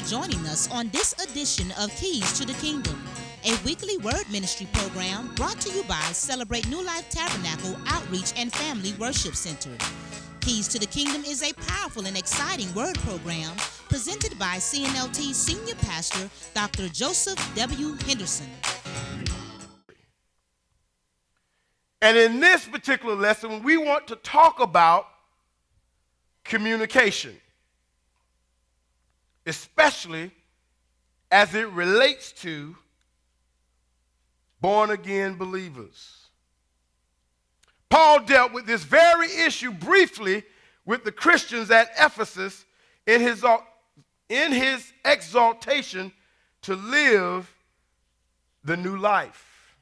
joining us on this edition of Keys to the Kingdom, a weekly word ministry program brought to you by Celebrate New Life Tabernacle Outreach and Family Worship Center. Keys to the Kingdom is a powerful and exciting word program presented by CNLT Senior Pastor Dr. Joseph W. Henderson. And in this particular lesson, we want to talk about communication, especially as it relates to born-again believers. Paul dealt with this very issue briefly with the Christians at Ephesus in his exaltation to live the new life.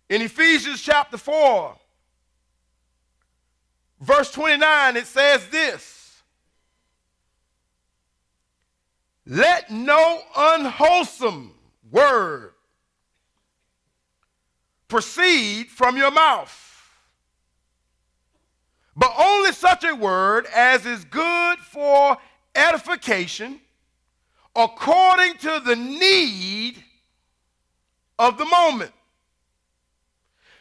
In Ephesians chapter 4, verse 29, it says this: "Let no unwholesome word proceed from your mouth, but only such a word as is good for edification, according to the need of the moment,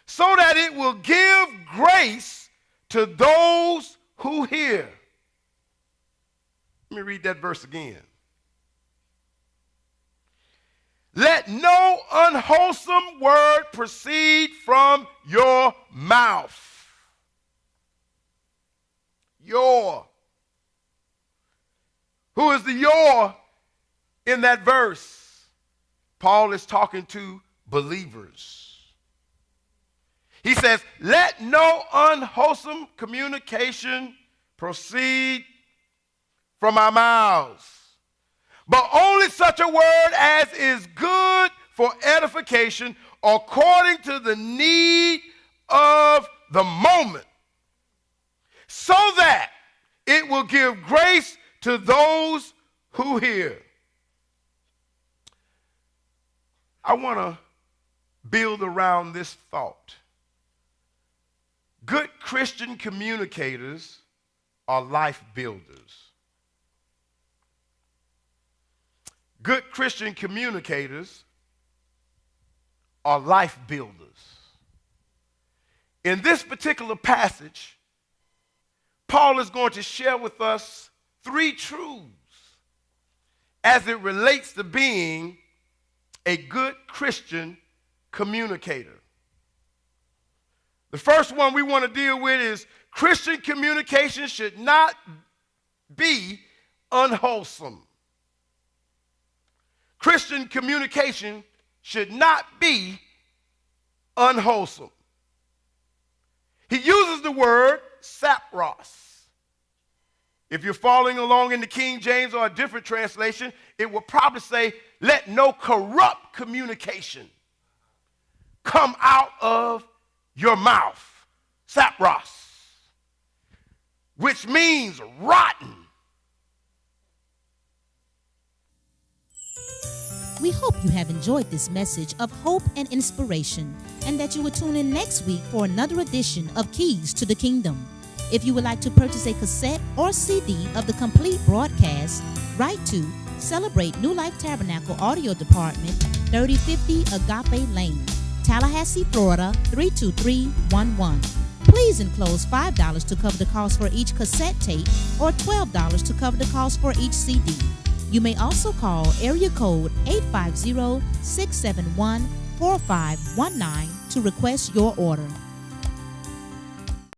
so that it will give grace to those who hear." Let me read that verse again. "Let no unwholesome word proceed from your mouth." Your. Who is the your in that verse? Paul is talking to believers. He says, let no unwholesome communication proceed from our mouths, but only such a word as is good for edification, according to the need of the moment, so that it will give grace to those who hear. I want to build around this thought. Good Christian communicators are life builders. Good Christian communicators are life builders. In this particular passage, Paul is going to share with us three truths as it relates to being a good Christian communicator. The first one we want to deal with is Christian communication should not be unwholesome. Christian communication should not be unwholesome. He uses the word sapros. If you're following along in the King James or a different translation, it will probably say, let no corrupt communication come out of your mouth. Sapros, which means rotten. We hope you have enjoyed this message of hope and inspiration, and that you will tune in next week for another edition of Keys to the Kingdom. If you would like to purchase a cassette or CD of the complete broadcast, write to Celebrate New Life Tabernacle Audio Department, 3050 Agape Lane, Tallahassee, Florida, 32311. Please enclose $5 to cover the cost for each cassette tape or $12 to cover the cost for each CD. You may also call area code 850-671-4519 to request your order.